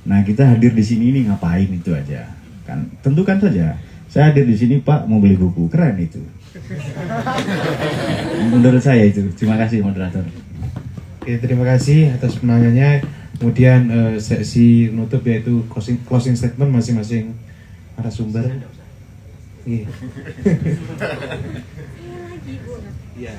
Nah, kita hadir di sini ini ngapain, itu aja kan. Tentukan saja, saya hadir di sini Pak mau beli buku, keren itu. Menurut saya itu. Terima kasih moderator. Oke, terima kasih atas penanyanya. Kemudian sesi nutup yaitu closing statement masing-masing narasumber. Iya. Iya.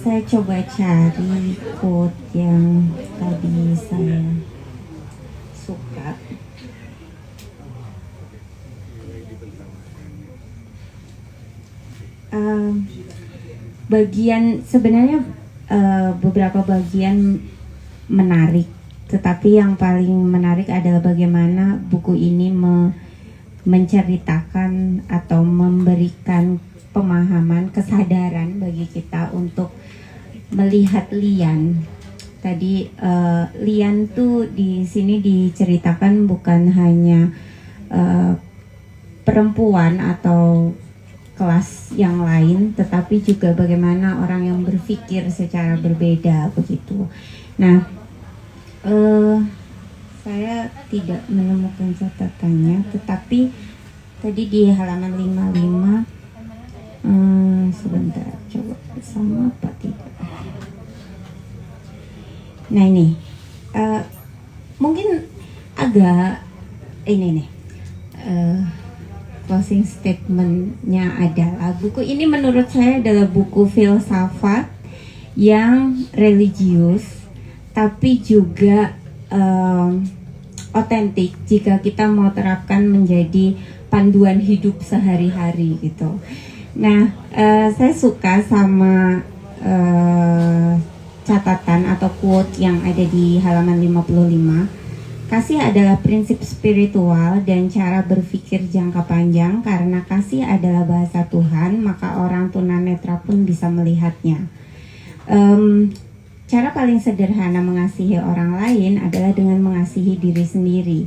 Saya coba cari quote yang tadi saya suka. Sebenarnya beberapa bagian menarik, tetapi yang paling menarik adalah bagaimana buku ini menceritakan atau memberikan pemahaman, kesadaran bagi kita untuk melihat lian. Tadi lian tuh di sini diceritakan bukan hanya perempuan atau kelas yang lain, tetapi juga bagaimana orang yang berpikir secara berbeda begitu. Nah, saya tidak menemukan catatannya, tetapi tadi di halaman 55, sebentar, coba sama apa tidak. Nah ini, mungkin agak ini nih, closing statementnya adalah buku ini menurut saya adalah buku filsafat yang religius, tapi juga otentik jika kita mau terapkan menjadi panduan hidup sehari-hari gitu. Nah, saya suka sama catatan atau quote yang ada di halaman 55. Kasih adalah prinsip spiritual dan cara berpikir jangka panjang, karena kasih adalah bahasa Tuhan, maka orang tunanetra pun bisa melihatnya. Cara paling sederhana mengasihi orang lain adalah dengan mengasihi diri sendiri.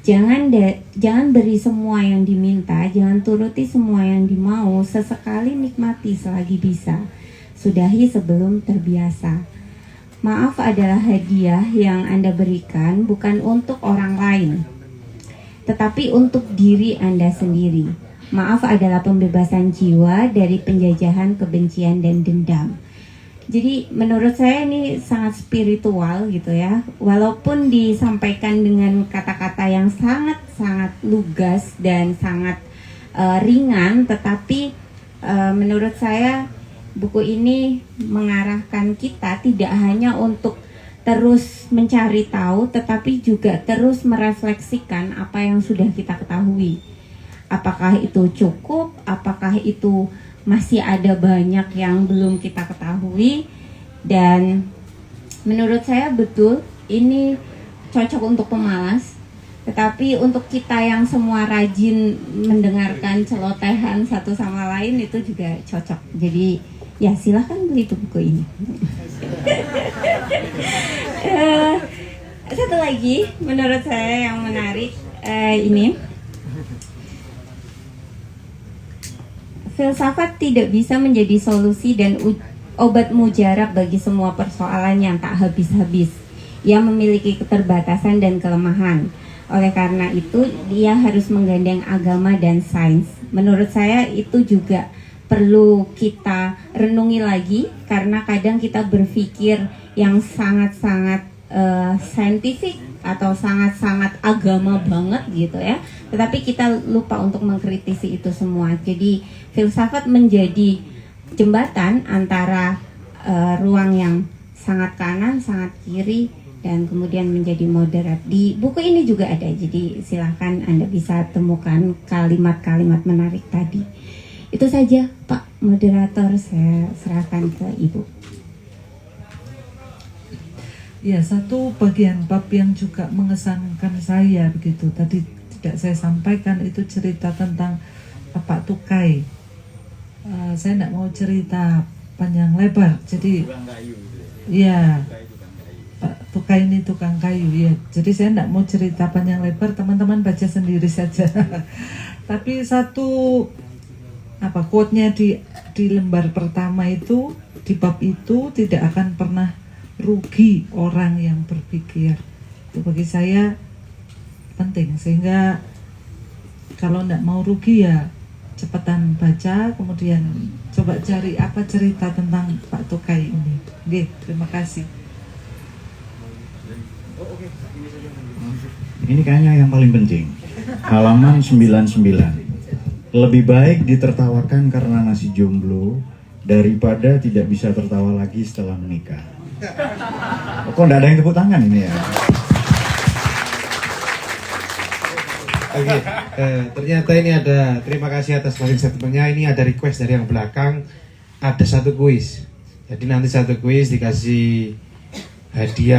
Jangan beri semua yang diminta, jangan turuti semua yang dimau, sesekali nikmati selagi bisa, sudahi sebelum terbiasa. Maaf adalah hadiah yang Anda berikan bukan untuk orang lain, tetapi untuk diri Anda sendiri. Maaf adalah pembebasan jiwa dari penjajahan kebencian dan dendam. Jadi menurut saya ini sangat spiritual gitu ya. Walaupun disampaikan dengan kata-kata yang sangat-sangat lugas dan sangat ringan, tetapi menurut saya buku ini mengarahkan kita tidak hanya untuk terus mencari tahu, tetapi juga terus merefleksikan apa yang sudah kita ketahui. Apakah itu cukup? Apakah itu masih ada banyak yang belum kita ketahui? Dan menurut saya betul ini cocok untuk pemalas, Tetapi untuk kita yang semua rajin mendengarkan celotehan satu sama lain itu juga cocok. Jadi ya silahkan beli buku ini. Satu lagi menurut saya yang menarik ini, filsafat tidak bisa menjadi solusi dan obat mujarab bagi semua persoalan yang tak habis-habis. Ia memiliki keterbatasan dan kelemahan. Oleh karena itu, dia harus menggandeng agama dan sains. Menurut saya itu juga perlu kita renungi lagi, karena kadang kita berpikir yang sangat-sangat saintifik atau sangat-sangat agama banget gitu ya. Tetapi kita lupa untuk mengkritisi itu semua. Jadi filsafat menjadi jembatan antara ruang yang sangat kanan, sangat kiri, dan kemudian menjadi moderat. Di buku ini juga ada, jadi silahkan Anda bisa temukan kalimat-kalimat menarik tadi. Itu saja Pak Moderator, saya serahkan ke Ibu. Ya, satu bagian bab yang juga mengesankan saya begitu. Tadi tidak saya sampaikan itu cerita tentang Pak Tukai. Saya tidak mau cerita panjang lebar. Jadi, ya, Pak Tukai ini tukang kayu. Ya, jadi saya tidak mau cerita panjang lebar. Teman-teman baca sendiri saja. Tapi satu quote-nya di lembar pertama itu, di bab itu, tidak akan pernah rugi orang yang berpikir. Itu bagi saya penting, sehingga kalau tidak mau rugi ya cepetan baca, kemudian coba cari apa cerita tentang Pak Tukai ini. Oke, terima kasih. Ini kayaknya yang paling penting. Halaman 99. Lebih baik ditertawakan karena masih jomblo daripada tidak bisa tertawa lagi setelah menikah. Kok enggak ada yang tepuk tangan ini ya? Oke, ternyata ini ada, terima kasih atas closing statementnya. Ini ada request dari yang belakang, ada satu kuis. Jadi nanti satu kuis dikasih hadiah.